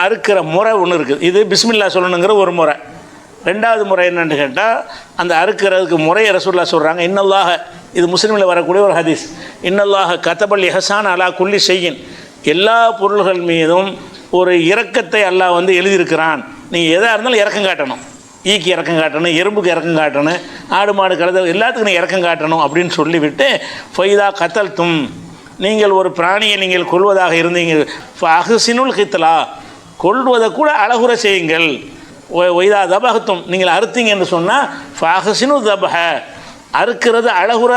அறுக்கிற முறை ஒன்று இருக்குது. இது பிஸ்மில்லா சொல்லணுங்கிற ஒரு முறை. ரெண்டாவது முறை என்னென்னு கேட்டால், அந்த அறுக்கிறதுக்கு முறையை ரசூலுல்லாஹ் சொல்கிறாங்க. இன்னல்லாஹ, இது முஸ்லீமில் வரக்கூடிய ஒரு ஹதீஸ், இன்னல்லாஹ கதபல் இஹ்சான் அலா குல்லி ஷையின், எல்லா பொருள்கள் மீதும் ஒரு இரக்கத்தை அல்லாஹ் வந்து எழுதியிருக்கிறான். நீங்கள் எதாக இருந்தாலும் இறக்கம் காட்டணும். ஈக்கு இறக்கம் காட்டணும், எறும்புக்கு இறக்கம் காட்டணும், ஆடு மாடு கழுத எல்லாத்துக்கும் நீ இறக்கம் காட்டணும் அப்படின்னு சொல்லிவிட்டு, ஃபைதா கத்தல்தும், நீங்கள் ஒரு பிராணியை நீங்கள் கொள்வதாக இருந்தீங்க, அஹ்சினுல் கித்லா, கொள்வதை கூட அழகுற செய்யுங்கள். ஒய்தா தபகத்தும், நீங்கள் அறுத்தீங்க என்று சொன்னால் ஃபஹ்சினு தபஹ, அறுக்கிறது அழகுற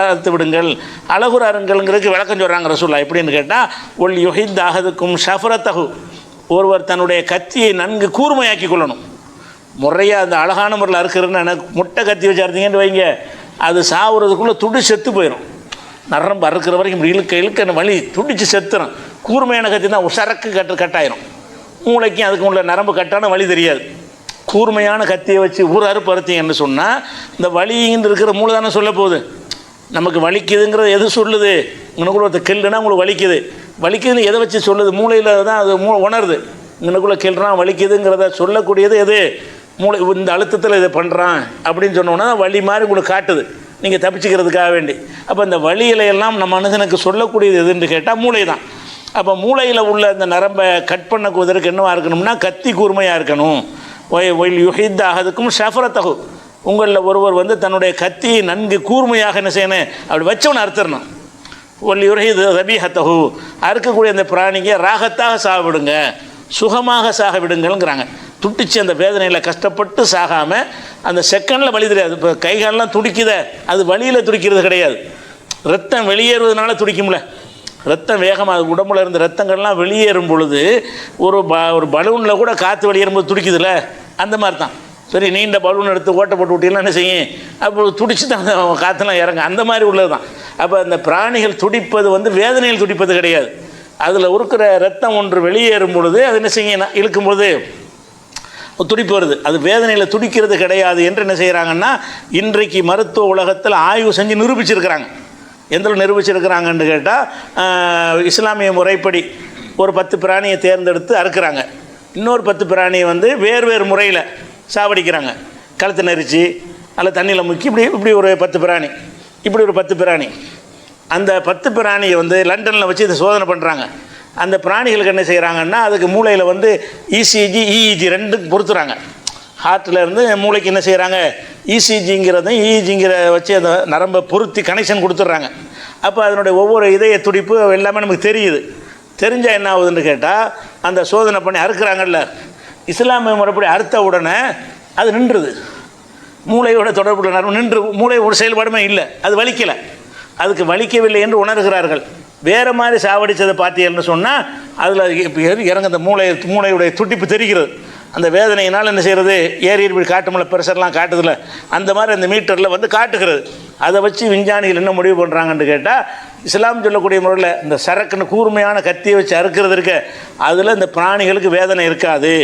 அறுத்து விடுங்கள். அழகுற அருங்கள்ங்கிறதுக்கு விளக்கம் சொல்கிறாங்க ரசூலுல்லாஹ். எப்படின்னு கேட்டால், ஒல் யுஹித் அஹதுக்கும் ஷஃபரத்தஹு, ஒருவர் தன்னுடைய கத்தியை நன்கு கூர்மையாக்கி கொள்ளணும். முறையாக அந்த அழகான முறையில் அறுக்கிறதுன்னு எனக்கு முட்டை கத்தி வச்சு அறுத்தீங்கன்னு வைங்க, அது சாவுறதுக்குள்ளே துடி செத்து போயிடும். நரம்பு அறுக்கிற வரைக்கும் இழுக்க இழுக்க வலி துடிச்சு செத்துடும். கூர்மையான கத்தி தான் சரக்கு கட்டாயிரும். மூளைக்கும் அதுக்கு உள்ள நரம்பு கட்டான வலி தெரியாது. கூர்மையான கத்தியை வச்சு ஒரு அறுப்பு அறுத்தீங்கன்னு சொன்னால், இந்த வலின்னு இருக்கிற மூளை தானே சொல்ல போகுது. நமக்கு வலிக்குதுங்கிறது எது சொல்லுது? இங்கனுக்குள்ள ஒருத்தர் கில்லுனா உங்களுக்கு வலிக்குது. வலிக்குதுன்னு எதை வச்சு சொல்லுது? மூளையில் தான் அது உணருது. இங்கனுக்குள்ளே கில்றான் வலிக்குதுங்கிறத சொல்லக்கூடியது எது? மூளை. இந்த அழுத்தத்தில் இதை பண்ணுறான் அப்படின்னு சொன்னோன்னா வலி மாதிரி உங்களுக்கு காட்டுது, நீங்கள் தப்பிச்சுக்கிறதுக்காக வேண்டி. அப்போ இந்த வலியிலையெல்லாம் நம்ம மனுஷனுக்கு சொல்லக்கூடியது எதுன்னு கேட்டால் மூளை தான். அப்போ மூளையில் உள்ள இந்த நரம்பை கட் பண்ணக்குவதற்கு என்னவாக இருக்கணும்னா கத்தி கூர்மையாக இருக்கணும். ஒயில் யுஹித் அஹதுக்கும் ஷஃபரத்தஹு, உங்களில் ஒருவர் வந்து தன்னுடைய கத்தியை நன்கு கூர்மையாக என்ன செய்யணும், அப்படி வச்சவனை அறுத்துடணும். ஒல் யுஹித் ரபீஹத்தஹு, அறுக்கக்கூடிய அந்த பிராணிக்கு ராகத்தாக சாக விடுங்க, சுகமாக சாக விடுங்கள்ங்கிறாங்க. துட்டிச்சு அந்த வேதனையில் கஷ்டப்பட்டு சாகாமல், அந்த செகண்டில் வலி தெரியாது. இப்போ கைகாலெலாம் துடிக்குத, அது வலியில் துடிக்கிறது கிடையாது, ரத்தம் வெளியேறுவதனால துடிக்கும்ல. ரத்தம் வேகமாக உடம்புல இருந்த ரத்தங்கள்லாம் வெளியேறும் பொழுது ஒரு பலூனில் கூட காற்று வெளியேறும்போது துடிக்குதுல்ல, அந்த மாதிரி தான். சரி, நீண்ட பலூன் எடுத்து ஓட்ட போட்டு விட்டீங்கன்னா என்ன செய்யும், அப்போ துடிச்சு தான் காற்றுலாம் இறங்க, அந்த மாதிரி உள்ளது தான். அப்போ அந்த பிராணிகள் துடிப்பது வந்து வேதனையில் துடிப்பது கிடையாது. அதில் இருக்கிற ரத்தம் ஒன்று வெளியேறும் பொழுது அது என்ன செய்யும், இழுக்கும் பொழுது துடிப்பு வருது. அது வேதனையில் துடிக்கிறது கிடையாது என்று என்ன செய்கிறாங்கன்னா, இன்றைக்கு மருத்துவ உலகத்தில் ஆய்வு செஞ்சு நிரூபிச்சிருக்கிறாங்க. எந்த நிரூபிச்சிருக்கிறாங்கன்னு கேட்டால், இஸ்லாமிய முறைப்படி ஒரு 10 பிராணியை தேர்ந்தெடுத்து அறுக்கிறாங்க. இன்னொரு 10 பிராணியை வந்து வேறு முறையில் சாவடிக்கிறாங்க. கழுத்தை நெரிச்சு அதில் தண்ணியில் முக்கி இப்படி ஒரு 10 பிராணி, இப்படி ஒரு 10 பிராணி. அந்த 10 பிராணியை வந்து லண்டனில் வச்சு இதை சோதனை பண்ணுறாங்க. அந்த பிராணிகளுக்கு என்ன செய்கிறாங்கன்னா, அதுக்கு மூளையில் வந்து இசிஜி இஇஜி ரெண்டும் பொறுத்துறாங்க. ஹார்ட்டில் இருந்து மூளைக்கு என்ன செய்கிறாங்க, இசிஜிங்கிறதும் இஇஜிங்கிற வச்சு அந்த நரம்பை பொருத்தி கனெக்ஷன் கொடுத்துட்றாங்க. அப்போ அதனுடைய ஒவ்வொரு இதய துடிப்பு எல்லாமே நமக்கு தெரியுது. தெரிஞ்சால் என்ன ஆகுதுன்னு கேட்டால், அந்த சோதனை பண்ணி அறுக்கிறாங்கல்ல, இஸ்லாமிய முறைப்படி அறுத்த உடனே அது நின்றுது. மூளையோட தொடர்புள்ள நரம்பு நின்று, மூளையோட செயல்பாடுமே இல்லை, அது வலிக்கலை. அதுக்கு வலிக்கவில்லை என்று உணர்கிறார்கள். வேறு மாதிரி சாவடித்ததை பார்த்தீங்கன்னு சொன்னால் அதில் இறங்க அந்த மூளையுடைய துடிப்பு தெரிகிறது. அந்த வேதனையினால் என்ன செய்கிறது, ஏறி இப்படி காட்டுமில்ல, ப்ரெஷர்லாம் காட்டுதில்ல, அந்த மாதிரி அந்த மீட்டரில் வந்து காட்டுகிறது. அதை வச்சு விஞ்ஞானிகள் என்ன முடிவு பண்ணுறாங்கன்னு கேட்டால், இஸ்லாம் சொல்லக்கூடிய முறையில் இந்த சரக்குன்னு கூர்மையான கத்தியை வச்சு அறுக்கிறது இருக்க, அதில் இந்த பிராணிகளுக்கு வேதனை இருக்காது.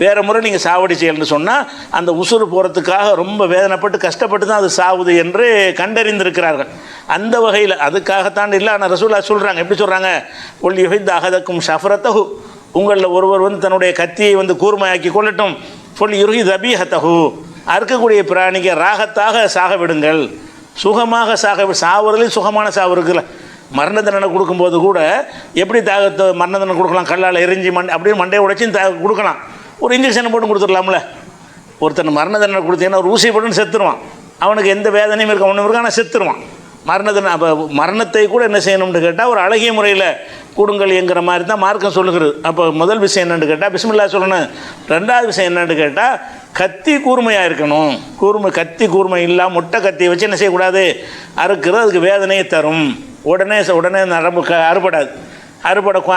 வேறு முறை நீங்கள் சாவடிச்சீங்கன்னு சொன்னால் அந்த உசுறு போகிறதுக்காக ரொம்ப வேதனைப்பட்டு கஷ்டப்பட்டு தான் அது சாவுது என்று கண்டறிந்திருக்கிறார்கள். அந்த வகையில் அதுக்காகத்தான் இல்லை. ஆனால் ரசூலுல்லாஹ் சொல்கிறாங்க, எப்படி சொல்கிறாங்க, ஒல் யுஹித் அஹதுக்கும் ஷஃபரத்தஹு, உங்களில் ஒருவர் வந்து தன்னுடைய கத்தியை வந்து கூர்மையாக்கி கொள்ளட்டும். ஒல் யுஹித் ரபீஹத்தஹு, அறுக்கக்கூடிய பிராணிக்கு ராகத்தாக சாக விடுங்கள், சுகமாக சாவுறதுலேயும் சுகமான சாவு இருக்குல்ல. மரண தண்டனை கொடுக்கும்போது கூட எப்படி மரண தண்டனை கொடுக்கலாம், கல்லால் எரிஞ்சி அப்படின்னு மண்டையை உடைச்சி கொடுக்கலாம். ஒரு இன்ஜெக்ஷனை போட்டு கொடுத்துடலாம்ல. ஒருத்தன் மரண தண்டனை கொடுத்தீங்கன்னா ஒரு ஊசி போட்டுன்னு செத்துருவான், அவனுக்கு எந்த வேதனையும் இருக்க ஒன்றும் இருக்கு, ஆனால் செத்துருவான். மரணத்தை அப்போ மரணத்தை கூட என்ன செய்யணும்னு கேட்டால் ஒரு அழகிய முறையில் கொடுங்கள் என்கிற மாதிரி தான் மார்க்கம் சொல்லுகிறது. அப்போ முதல் விஷயம் என்னென்னு கேட்டால் பிஸ்மில்லாஹ் சொல்லணும். ரெண்டாவது விஷயம் என்னென்னு கேட்டால் கத்தி கூர்மையாக இருக்கணும். கத்தி கூர்மை இல்லாமல் முட்டை கத்தியை வச்சு என்ன செய்யக்கூடாது, அறுக்கிறது அதுக்கு வேதனையை தரும். உடனே நரம்பு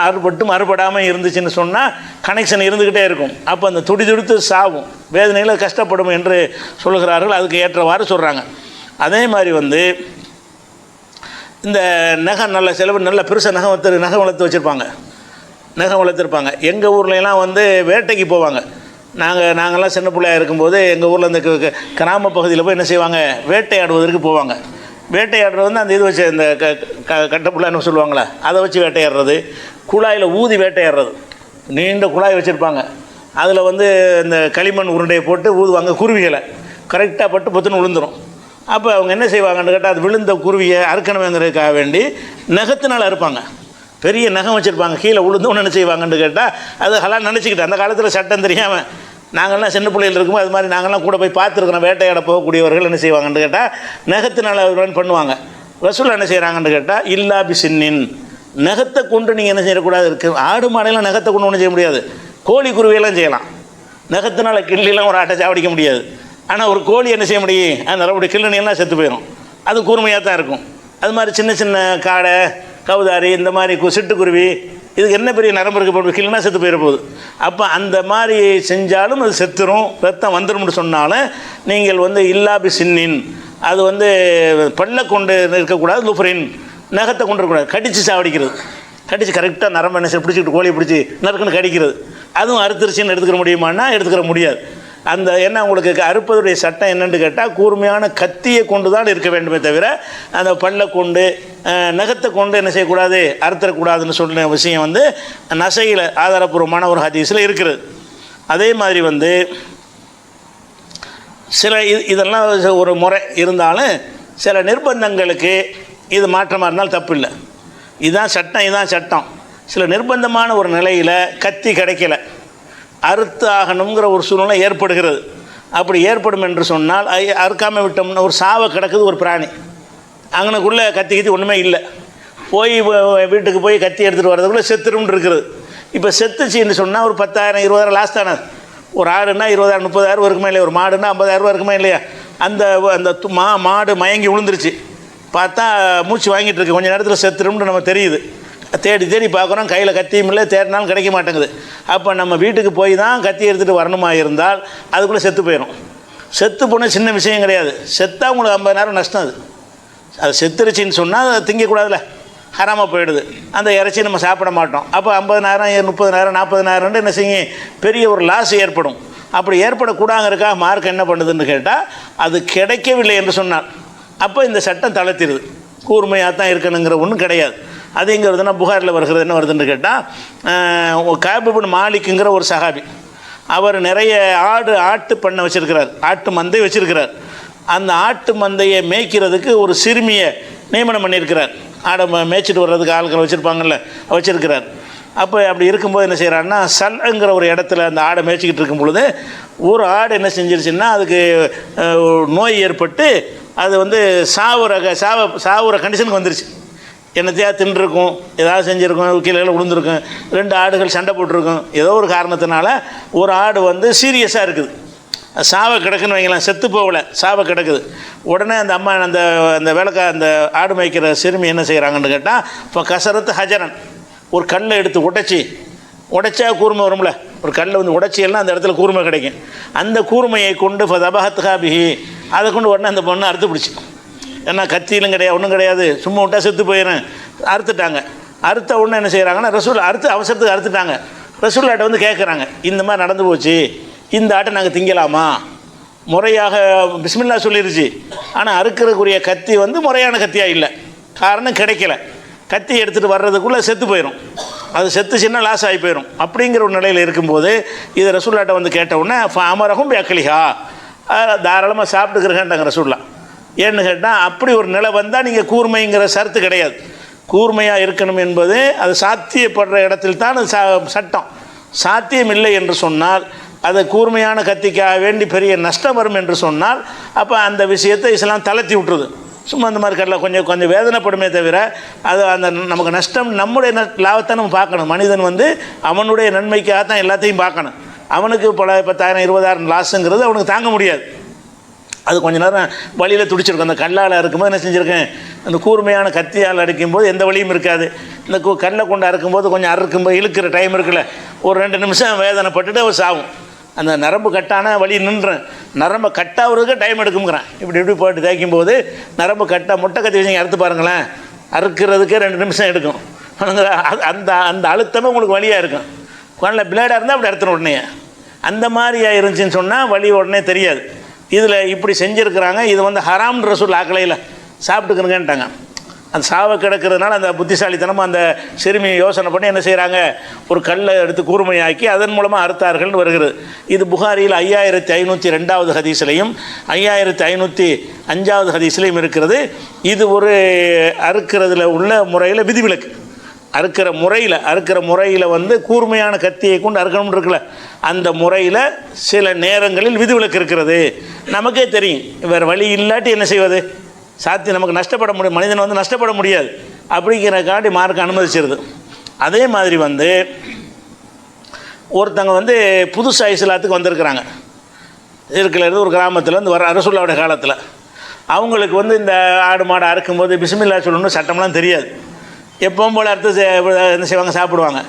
அறுபட்டு அறுபடாமல் இருந்துச்சுன்னு சொன்னால் கனெக்ஷன் இருந்துக்கிட்டே இருக்கும். அப்போ அந்த துடித்து சாவும், வேதனையில் கஷ்டப்படும் என்று சொல்கிறார்கள். அதுக்கு ஏற்றவாறு சொல்கிறாங்க. அதே மாதிரி வந்து இந்த நகம் நல்ல சில பேர் நல்ல பெருசாக நகம் வளர்த்து வச்சுருப்பாங்க. நகம் வளர்த்துருப்பாங்க. எங்கள் ஊர்லலாம் வந்து வேட்டைக்கு போவாங்க. நாங்கள்லாம் சின்ன பிள்ளையாக இருக்கும்போது எங்கள் ஊரில் இந்த கிராம பகுதியில் போய் என்ன செய்வாங்க, வேட்டையாடுவதற்கு போவாங்க. வேட்டையாடுறது வந்து அந்த இது வச்சு இந்த கட்டப்புள்ளான்னு சொல்லுவாங்களே, அதை வச்சு வேட்டையாடுறது, குழாயில் ஊதி வேட்டையாடுறது. நீண்ட குழாய் வச்சுருப்பாங்க, அதில் வந்து இந்த களிமண் உருண்டையை போட்டு ஊதுவாங்க குருவிகளை, கரெக்டாக பட்டு பொத்துன்னு விழுந்துடும். அப்போ அவங்க என்ன செய்வாங்கன்னு கேட்டால், அது விழுந்த குருவியை அறுக்கணுங்கிறதுக்காக வேண்டி நகத்தினால் அறுப்பாங்க. பெரிய நகம் வச்சுருப்பாங்க, கீழே விழுந்தோன்னு என்ன செய்வாங்கன்னு கேட்டால், அது ஹலால் நினச்சிக்கிட்டு அந்த காலத்தில் சட்டம் தெரியாமல் நாங்கள்லாம் சின்ன பிள்ளைகள் இருக்கும்போது அது மாதிரி நாங்கள்லாம் கூட போய் பார்த்துருக்குறோம். வேட்டையாட போகக்கூடியவர்கள் என்ன செய்வாங்கன்னு கேட்டால் நகத்தினால் பண்ணுவாங்க. ரசூல் என்ன செய்கிறாங்கன்னு கேட்டால், இல்லா பி சின்னின், நகத்தை கொண்டு நீங்கள் என்ன செய்யக்கூடாது இருக்குது. ஆடு மாடையெல்லாம் நகத்தை கொண்டு ஒன்றும் செய்ய முடியாது, கோழி குருவியெல்லாம் செய்யலாம். நகத்தினால் கிள்ளிலாம் ஒரு ஆட்டை சாவடிக்க முடியாது. ஆனால் ஒரு கோழி என்ன செய்ய முடியும், அந்த நல்லபடி கிள்ளனியெல்லாம் செத்து போயிடும், அது கூர்மையாக தான் இருக்கும். அது மாதிரி சின்ன சின்ன காடை, கவுதாரி, இந்த மாதிரி சிட்டுக்குருவி, இதுக்கு என்ன பெரிய நரம்பு இருக்க போது, கிள்ளினா செத்து போயிட போகுது. அப்போ அந்த மாதிரி செஞ்சாலும் அது செத்துரும், ரத்தம் வந்துடும்னு சொன்னாலும் நீங்கள் வந்து இல்லாபி சின்னின், அது வந்து பல்ல கொண்டு இருக்கக்கூடாது, லுஃப்ரின், நகத்தை கொண்டு இருக்கக்கூடாது, கடித்து சாவடிக்கிறது. கடித்து கரெக்டாக நரம்பு என்ன பிடிச்சிக்கிட்டு கோழியை பிடிச்சி நறுக்குன்னு கடிக்கிறது, அதுவும் அறுத்துருச்சின்னு எடுத்துக்கிற முடியுமான்னா எடுத்துக்கிற முடியாது. அந்த என்ன உங்களுக்கு அறுப்பதுடைய சட்டம் என்னென்னு கேட்டால், கூர்மையான கத்தியை கொண்டு தான் இருக்க வேண்டுமே தவிர அந்த பல்லை கொண்டு நகத்தை கொண்டு என்ன செய்யக்கூடாது, அறுத்தரக்கூடாதுன்னு சொன்ன விஷயம் வந்து நசையில் ஆதாரப்பூர்வமான ஒரு ஹதீஸில் இருக்கிறது. அதே மாதிரி வந்து சில இதெல்லாம் ஒரு முறை இருந்தாலும் சில நிர்பந்தங்களுக்கு இது மாற்றமாக இருந்தாலும் தப்பு இல்லை. இதுதான் சட்டம், இதுதான் சட்டம். சில நிர்பந்தமான ஒரு நிலையில் கத்தி கிடைக்கல, அறுத்து ஆகணுங்கிற ஒரு சூழ்நிலை ஏற்படுகிறது. அப்படி ஏற்படும் என்று சொன்னால் அறுக்காமல் விட்டோம்னா ஒரு சாவை கிடக்குது ஒரு பிராணி, அங்கனுக்குள்ளே கத்தி ஒன்றுமே இல்லை, போய் வீட்டுக்கு போய் கத்தி எடுத்துகிட்டு வர்றதுக்குள்ளே செத்துரும்னு இருக்குது. இப்போ செத்துச்சின்னு சொன்னால் ஒரு 10,000 20,000 லாஸ்ட் தானே. ஒரு ஆடுனா 20,000 30,000 இருக்குமா இல்லையா, ஒரு மாடுனா 50,000 இருக்குமா இல்லையா. அந்த அந்த மாடு மயங்கி விழுந்துருச்சு, பார்த்தா மூச்சு வாங்கிட்டு இருக்கு, கொஞ்சம் நேரத்தில் செத்துரும்னு நம்ம தெரியுது. தேடி தேடி பார்க்குறோம், கையில் கத்தியும் இல்லை, தேடினாலும் கிடைக்க மாட்டேங்குது. அப்போ நம்ம வீட்டுக்கு போய் தான் கத்தி எடுத்துகிட்டு வரணுமா இருந்தால் அதுக்குள்ளே செத்து போயிடும். செத்து போனால் சின்ன விஷயம் கிடையாது, செத்தா உங்களுக்கு 50,000 நஷ்டம். அது செத்துருச்சின்னு சொன்னால் அதை திங்கக்கூடாதுல்ல, ஹராமாக போயிடுது, அந்த இறைச்சி நம்ம சாப்பிட மாட்டோம். அப்போ 50,000 30,000 40,000 என்ன செய்யும், பெரிய ஒரு லாஸ் ஏற்படும். அப்படி ஏற்படக்கூடாங்கிறதுக்காக மார்க் என்ன பண்ணுதுன்னு கேட்டால், அது கிடைக்கவில்லை என்று சொன்னால் அப்போ இந்த சட்டம் தளர்த்திடுது. கூர்மையாக தான் இருக்கணுங்கிற ஒன்றும் கிடையாது. அது எங்கே வருதுன்னா, புகாரில் வருகிறது என்ன வருதுன்னு கேட்டால், கஅப் இப்னு மாலிக்குங்கிற ஒரு சஹாபி, அவர் நிறைய ஆட்டு பண்ணை வச்சுருக்கிறார், ஆட்டு மந்தை வச்சுருக்கிறார். அந்த ஆட்டு மந்தையை மேய்க்கிறதுக்கு ஒரு சிறுமியை நியமனம் பண்ணியிருக்கிறார். ஆடை மேய்ச்சிட்டு வர்றதுக்கு ஆட்கள் வச்சுருப்பாங்கள்ல, வச்சுருக்கிறார். அப்போ அப்படி இருக்கும்போது என்ன செய்கிறாருன்னா, சல்ங்கிற ஒரு இடத்துல அந்த ஆடை மேய்ச்சிக்கிட்டு இருக்கும் பொழுது ஒரு ஆடு என்ன செஞ்சிருச்சுன்னா, அதுக்கு நோய் ஏற்பட்டு அது வந்து சாவுற கண்டிஷனுக்கு வந்துருச்சு. என்னத்தையா தின்றுருக்கும், ஏதாவது செஞ்சுருக்கும், கீழே விழுந்திருக்கும், 2 ஆடுகள் சண்டை போட்டிருக்கும், ஏதோ ஒரு காரணத்தினால ஒரு ஆடு வந்து சீரியஸாக இருக்குது, சாவை கிடக்குன்னு வைங்களேன், செத்து போகலை, சாவை கிடக்குது. உடனே அந்த அம்மா அந்த அந்த ஆடு மேய்க்கிற சிறுமி என்ன செய்கிறாங்கன்னு கேட்டால், இப்போ கசரத்து ஹஜரன், ஒரு கல்லை எடுத்து உடைச்சா கூர்மை வரும்ல, ஒரு கல்லை வந்து உடைச்சியெல்லாம் அந்த இடத்துல கூர்மை கிடைக்கும். அந்த கூர்மையை கொண்டு இப்போ தபஹத்ஹா பிஹி, அதை கொண்டு உடனே அந்த பொண்ணை அறுத்து பிடிச்சி, ஏன்னா கத்தியிலும் கிடையாது ஒன்றும் கிடையாது, சும்மா விட்டா செத்து போயிடும், அறுத்துட்டாங்க. அறுத்த உடனே என்ன செய்கிறாங்கன்னா, ரசூல் அவசரத்துக்கு அறுத்துட்டாங்க. ரசூல்லாட்ட வந்து கேட்குறாங்க, இந்த மாதிரி நடந்து போச்சு, இந்த ஆட்டை நாங்கள் திங்கலாமா? முறையாக பிஸ்மில்லா சொல்லிருச்சு, ஆனால் அறுக்கிறதுக்குரிய கத்தி வந்து முறையான கத்தியாக இல்லை, காரணம் கிடைக்கல. கத்தி எடுத்துகிட்டு வர்றதுக்குள்ளே செத்து போயிடும், அது செத்துச்சுன்னா லாஸ் ஆகி போயிடும். அப்படிங்கிற ஒரு நிலையில் இருக்கும்போது இதை ரசூல்லாட்ட வந்து கேட்ட உடனே அமரகும் பேக்கலிஹா, தாராளமாக சாப்பிட்டுக்கிறேன்ட்டாங்க ரசூல்லா. ஏன்னு கேட்டால், அப்படி ஒரு நிலை வந்தால் நீங்கள் கூர்மைங்கிற சரத்து கிடையாது. கூர்மையாக இருக்கணும் என்பது அது சாத்தியப்படுற இடத்தில் தான் அது சட்டம். சாத்தியம் இல்லை என்று சொன்னால், அது கூர்மையான கத்திக்காக வேண்டி பெரிய நஷ்டம் வரும் என்று சொன்னால், அப்போ அந்த விஷயத்தை இஸ்லாம் தளர்த்தி விட்டுருது. சும்மா அந்த மாதிரி கடலை கொஞ்சம் வேதனைப்படுமே தவிர அது அந்த நமக்கு நஷ்டம், நம்முடைய லாபத்தை நம்ம பார்க்கணும். மனிதன் வந்து அவனுடைய நன்மைக்காக தான் எல்லாத்தையும் பார்க்கணும். அவனுக்கு பல 10,000 20,000 லாஸுங்கிறது அவனுக்கு தாங்க முடியாது. அது கொஞ்சம் நேரம் வழியில் துடிச்சிருக்கும். அந்த கல்லால் இருக்கும்போது என்ன செஞ்சுருக்கேன், அந்த கூர்மையான கத்தியால் அடிக்கும்போது எந்த வழியும் இருக்காது. இந்த கல்லை கொண்டு அறுக்கும்போது கொஞ்சம் அறுக்கும்போது இழுக்கிற டைம் இருக்குல்ல, ஒரு 2 நிமிஷம் வேதனைப்பட்டுட்டு அவர் சாவும். அந்த நரம்பு கட்டான வழி நின்றேன், நரம்பை கட்டாகிறதுக்கு டைம் எடுக்குங்கிறேன். இப்படி போட்டு தேய்க்கும்போது நரம்பு கட்டா முட்டை கத்தி வச்சு அறுத்து பாருங்களேன், அறுக்கிறதுக்கே 2 நிமிஷம் எடுக்கும். அந்த அந்த அழுத்தமே உங்களுக்கு வழியாக இருக்கும். குழந்தை பிளேடாக இருந்தால் அப்படி அறுத்துன உடனே, அந்த மாதிரியாக இருந்துச்சுன்னு சொன்னால் வழி உடனே தெரியாது. இதில் இப்படி செஞ்சுருக்கிறாங்க. இது வந்து ஹராம் ரசூல் ஆக்கலையில் சாப்பிட்டுக்கிறங்கன்ட்டாங்க. அந்த சாவை கிடக்கிறதுனால அந்த புத்திசாலித்தனமாக அந்த சிறுமி யோசனை பண்ணி என்ன செய்கிறாங்க, ஒரு கல்லை எடுத்து கூர்மையாக்கி அதன் மூலமாக அறுத்தார்கள்னு வருகிறது. இது புகாரியில் 5502வது ஹதீஸ்லையும் 5505வது ஹதீஸ்லையும் இருக்கிறது. இது ஒரு அறுக்கிறதுல உள்ள முறையில் விதிவிலக்கு. அறுக்கிற முறையில் வந்து கூர்மையான கத்தியை கொண்டு அறுக்கணும்னு இருக்குல்ல, அந்த முறையில் சில நேரங்களில் விதிவிலக்கு இருக்கிறது. நமக்கே தெரியும், வேறு வழி இல்லாட்டி என்ன செய்வது, நமக்கு நஷ்டப்பட முடியும், மனிதன் வந்து நஷ்டப்பட முடியாது அப்படிங்கிற காட்டி மார்க்க அனுமதிச்சிருது. அதே மாதிரி வந்து ஒருத்தங்க வந்து புதுசாக இஸ்லாத்துக்கு வந்திருக்கிறாங்க. இருக்கிறது ஒரு கிராமத்தில் வந்து வர ரசூலுல்லாஹ்வுடைய காலத்தில் அவங்களுக்கு வந்து இந்த ஆடு மாடு அறுக்கும்போது பிஸ்மில்லாஹ் சொல்லணும்னு சட்டம்லாம் தெரியாது. எப்பவும் போல் அறுத்து என்ன செய்வாங்க, சாப்பிடுவாங்க.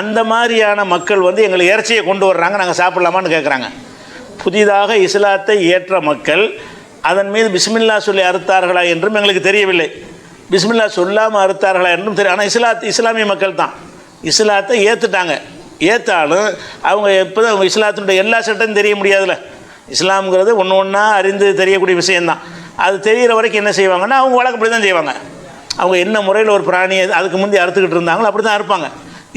அந்த மாதிரியான மக்கள் வந்து எங்களுக்கு இறைச்சியை கொண்டு வர்றாங்க, நாங்கள் சாப்பிட்லாமான்னு கேட்குறாங்க. புதிதாக இஸ்லாத்தை ஏற்ற மக்கள் அதன் மீது பிஸ்மில்லா சொல்லி அறுத்தார்களா என்றும் எங்களுக்கு தெரியவில்லை, பிஸ்மில்லா சொல்லாமல் அறுத்தார்களா என்றும் தெரியும். ஆனால் இஸ்லாமிய மக்கள் தான் இஸ்லாத்தை ஏற்றுட்டாங்க. ஏற்றாலும் அவங்க எப்போதும் அவங்க இஸ்லாத்தினுடைய எல்லா சட்டமும் தெரிய முடியாதுல்ல. இஸ்லாம்ங்கிறது ஒன்று ஒன்றா அறிந்து தெரியக்கூடிய விஷயந்தான். அது தெரிகிற வரைக்கும் என்ன செய்வாங்கன்னா அவங்க வழக்கப்படி தான் செய்வாங்க. அவங்க என்ன முறையில் ஒரு பிராணியை அதுக்கு முந்தி அறுத்துக்கிட்டு இருந்தாங்களோ அப்படி தான் அறுப்பாங்க.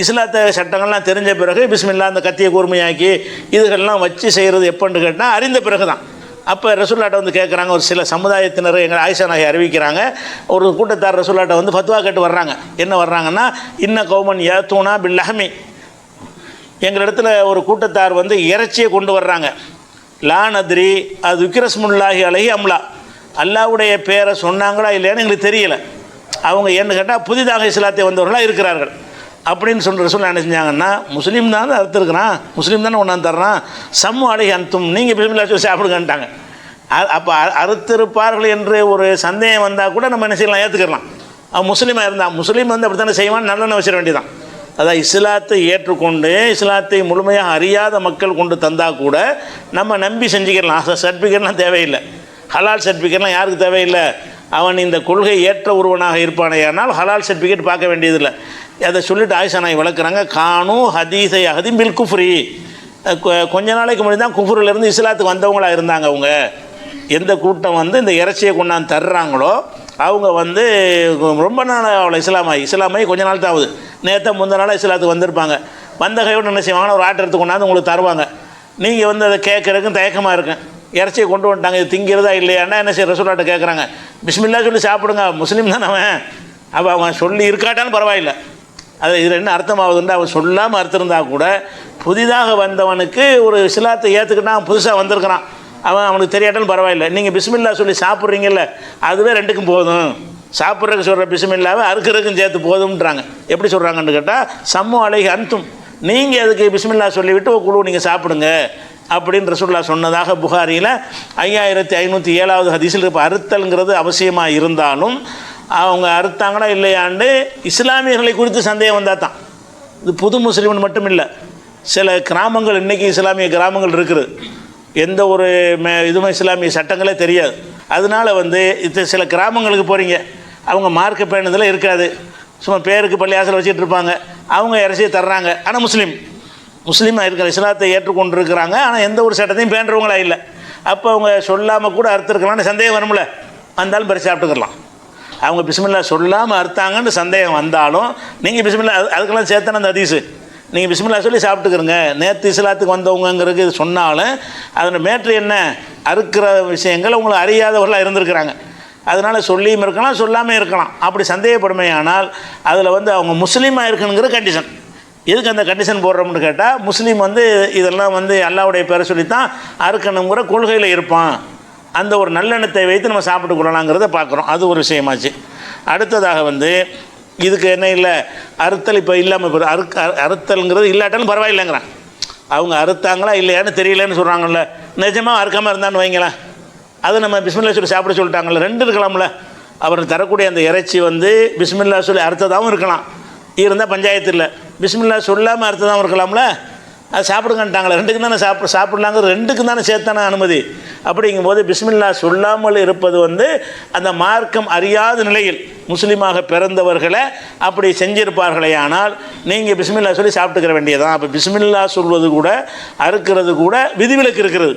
இஸ்லாத்த சட்டங்கள்லாம் தெரிஞ்ச பிறகு பிஸ்மில்லா அந்த கத்தியை கூர்மையாக்கி இதுகள்லாம் வச்சு செய்கிறது எப்போன்னு கேட்டால் அறிந்த பிறகு தான். அப்போ ரசூலுல்லாஹ்ட்ட வந்து கேட்குறாங்க, ஒரு சில சமுதாயத்தினர் எங்கள் ஆயிஷா நாயகி அறிவிக்கிறாங்க, ஒரு கூட்டத்தார் ரசூலுல்லாஹ்ட்ட வந்து ஃபத்வா கேட்டு வர்றாங்க. என்ன வர்றாங்கன்னா, இன்ன கௌமன் யாத்தூனா பில் லஹ்மி, எங்களிடத்துல ஒரு கூட்டத்தார் வந்து இறைச்சியை கொண்டு வர்றாங்க. லா நத்ரி அது விக்ரஸ்முல்லாஹி அலைஹி அம்லா, அல்லாஹ்வுடைய பேரை சொன்னாங்களா இல்லையான்னு எங்களுக்கு தெரியலை. அவங்க ஏன்னு கேட்டால் புதிதாக இஸ்லாத்தை வந்தவர்களாக இருக்கிறார்கள் அப்படின்னு சொல்கிற ரசூலுல்லாஹ் என்ன செஞ்சாங்கன்னா, முஸ்லீம் தான் அறுத்துருக்குறான், முஸ்லீம் தானே ஒன்றாந்து தர்றான், சம்மு அலைஹி அன்தும், நீங்கள் பிஸ்மில்லாஹ் சொல்லி சாப்பிடுங்கன்ட்டாங்க. அப்போ அறுத்திருப்பார்கள் என்று ஒரு சந்தேகம் வந்தால் கூட நம்ம என்ன செய்யலாம், ஏற்றுக்கலாம். அவன் முஸ்லீமாக இருந்தால், முஸ்லீம் வந்து அப்படி தானே செய்வான்னு நல்லெண்ணெய் வச்சிட வேண்டியதான். அதான் இஸ்லாத்தை ஏற்றுக்கொண்டு இஸ்லாத்தை முழுமையாக அறியாத மக்கள் கொண்டு தந்தால் கூட நம்ம நம்பி செஞ்சுக்கலாம். சர்டிஃபிகேட்லாம் தேவையில்லை, ஹலால் சர்டிஃபிகேட்லாம் யாருக்கு தேவையில்லை. அவன் இந்த கொள்கை ஏற்ற ஒருவனாக இருப்பானேயானால் ஹலால் சர்டிஃபிகேட் பார்க்க வேண்டியதில்லை. அதை சொல்லிட்டு ஆயிஷா நாயகி விளக்குறாங்க, கானு ஹதீஸை அகதிம் பில் குஃப்ரி, கொஞ்ச நாளைக்கு முன்னாடி தான் குஃப்ரிலேருந்து இஸ்லாத்துக்கு வந்தவங்களாக இருந்தாங்க. அவங்க எந்த கூட்டம் வந்து இந்த இறைச்சியை கொண்டாந்து தர்றாங்களோ அவங்க வந்து ரொம்ப நாள் அவ்வளோ இஸ்லாமாயி கொஞ்ச நாள் தான் ஆகுது. நேற்று முந்த நாளாக இஸ்லாத்துக்கு வந்திருப்பாங்க. வந்த கையோடு என்ன செய்வாங்கன்னா ஒரு ஆட்டை எடுத்து கொண்டாந்து உங்களுக்கு தருவாங்க. நீங்கள் வந்து அதை கேட்குறதுக்கும் தயக்கமாக இருக்கும். இறைச்சியை கொண்டு வந்துட்டாங்க, இது திங்கிறதா இல்லையான்னா என்ன செய்ய, ரசூலுல்லாஹ்ட்ட கேட்குறாங்க, பிஸ்மில்லாஹ் சொல்லி சாப்பிடுங்க, முஸ்லீம் தான் அவன். அப்போ அவன் சொல்லி இருக்காட்டாலும் பரவாயில்லை. அது இதில் என்ன அர்த்தமாகுதுன்னா, அவன் சொல்லாமல் அர்த்தம் கூட புதிதாக வந்தவனுக்கு ஒரு இஸ்லாத்தை ஏற்றுக்கிட்டான், அவன் புதுசாக வந்திருக்கிறான், அவனுக்கு தெரியாட்டாலும் பரவாயில்லை. நீங்கள் பிஸ்மில்லாஹ் சொல்லி சாப்பிட்றீங்கல்ல, அதுவே ரெண்டுக்கும் போதும். சாப்பிட்றதுக்கு சொல்கிற பிஸ்மில்லாவை அறுக்கிறதுக்கும் சேர்த்து போதும்ன்றாங்க. எப்படி சொல்கிறாங்கன்னு கேட்டால், சம்மு அலைஹி அன்தும், நீங்கள் அதுக்கு பிஸ்மில்லாஹ் சொல்லிவிட்டு ஒரு குழு நீங்கள் சாப்பிடுங்க அப்படின்னு ரசூலுல்லாஹ் சொன்னதாக புகாரியில் 5507வது ஹதீஸில் இப்போ அறுத்தல்ங்கிறது அவசியமாக இருந்தாலும் அவங்க அறுத்தாங்களா இல்லையாண்டு இஸ்லாமியர்களை குறித்து சந்தேகம் வந்தால் தான். இது புது முஸ்லீம்னு மட்டும் இல்லை, சில கிராமங்கள் இன்றைக்கி இஸ்லாமிய கிராமங்கள் இருக்குது, எந்த ஒரு இதுவுமே இஸ்லாமிய சட்டங்களே தெரியாது. அதனால் வந்து இது சில கிராமங்களுக்கு போகிறீங்க, அவங்க மார்க்க பேணுதல் இருக்காது, சும்மா பேருக்கு பள்ளியாசல் வச்சுட்டு இருப்பாங்க, அவங்க இறைச்சியை தர்றாங்க. ஆனால் முஸ்லீமாக இருக்கிற இஸ்லாத்தை ஏற்றுக்கொண்டிருக்கிறாங்க, ஆனால் எந்த ஒரு சட்டத்தையும் பேண்டுறவங்களா இல்லை. அப்போ அவங்க சொல்லாமல் கூட அறுத்துருக்கலாம்னு சந்தேகம் வரும்ல, வந்தாலும் பறித்து சாப்பிட்டுக்கலாம். அவங்க பிஸ்மில்லாஹ் சொல்லாமல் அறுத்தாங்கன்னு சந்தேகம் வந்தாலும் நீங்கள் பிஸ்மில்லாஹ் அதுக்கெல்லாம் சேர்த்தான அந்த ஹதீஸு, நீங்கள் பிஸ்மில்லாஹ் சொல்லி சாப்பிட்டுக்கிறங்க. நேற்று இஸ்லாத்துக்கு வந்தவங்கிறது இது சொன்னாலும் அதில் மேட்ரு என்ன, அறுக்கிற விஷயங்கள் உங்களை அறியாதவர்களாக இருந்திருக்கிறாங்க. அதனால் சொல்லியும் இருக்கலாம், சொல்லாமல் இருக்கலாம். அப்படி சந்தேகப்படுமே ஆனால் அதில் வந்து அவங்க முஸ்லீமாக இருக்கணுங்கிற கண்டிஷன். எதுக்கு அந்த கண்டிஷன் போடுறோம்னு கேட்டால், முஸ்லீம் வந்து இதெல்லாம் வந்து அல்லாஹ்வுடைய பேரை சொல்லித்தான் அறுக்கணுங்கிற கொள்கையில் இருப்பான், அந்த ஒரு நல்லெண்ணத்தை வைத்து நம்ம சாப்பிட்டு கொள்ளலாங்கிறத பார்க்குறோம். அது ஒரு விஷயமாச்சு. அடுத்ததாக வந்து இதுக்கு என்ன இல்லை, அறுத்தல் இப்போ இல்லாமல் இப்போ அறுத்தல்ங்கிறது இல்லாட்டாலும் பரவாயில்லைங்கிறான். அவங்க அறுத்தாங்களா இல்லையான்னு தெரியலன்னு சொல்கிறாங்கல்ல, நிஜமாக அறுக்காமல் இருந்தான்னு வைங்களேன், அது நம்ம பிஸ்மில்லாஹ் சொல்லி சாப்பிட சொல்லிட்டாங்கல்ல, ரெண்டு இருக்கலாம்ல. அவர் தரக்கூடிய அந்த இறைச்சி வந்து பிஸ்மில்லாஹ் சொல்லி அறுத்ததாகவும் இருக்கலாம், இருந்தால் பஞ்சாயத்து இல்லை, பிஸ்மில்லாஹ் சொல்லாமல் அறுத்ததாகவும் இருக்கலாம்ல, அது சாப்பிடுங்கன்ட்டாங்களே, ரெண்டுக்கும் தானே சாப்பிட்லாங்க, ரெண்டுக்கும் தானே சேர்த்தான அனுமதி. அப்படிங்கும்போது பிஸ்மில்லாஹ் சொல்லாமல் இருப்பது வந்து அந்த மார்க்கம் அறியாத நிலையில் முஸ்லீமாக பிறந்தவர்களை அப்படி செஞ்சிருப்பார்களே, ஆனால் நீங்கள் பிஸ்மில்லாஹ் சொல்லி சாப்பிட்டுக்கிற வேண்டியதான். அப்போ பிஸ்மில்லாஹ் சொல்வது கூட அறுக்கிறது கூட விதிவிலக்கு இருக்கிறது.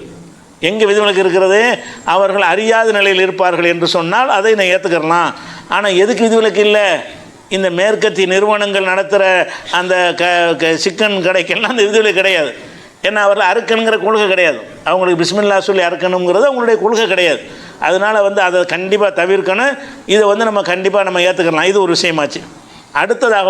எங்கே விதிவிலக்கு இருக்கிறது? அவர்கள் அறியாத நிலையில் இருப்பார்கள் என்று சொன்னால் அதை நான் ஏற்றுக்கிறலாம். ஆனால் எதுக்கு விதிவிலக்கு இல்லை? இந்த மேற்கத்திய நிறுவனங்கள் நடத்துகிற அந்த சிக்கன் கடைக்கெல்லாம் அந்த விதிவிலக்கு கிடையாது. ஏன்னா அவர்கள் அறுக்கணுங்கிற கொள்கை கிடையாது. அவங்களுக்கு பிஸ்மில்லா சொல்லி அறுக்கணுங்கிறது அவங்களுடைய கொள்கை கிடையாது. அதனால் அதை கண்டிப்பாக தவிர்க்கணும். இதை நம்ம கண்டிப்பாக ஏற்றுக்கலாம். இது ஒரு விஷயமாச்சு. அடுத்ததாக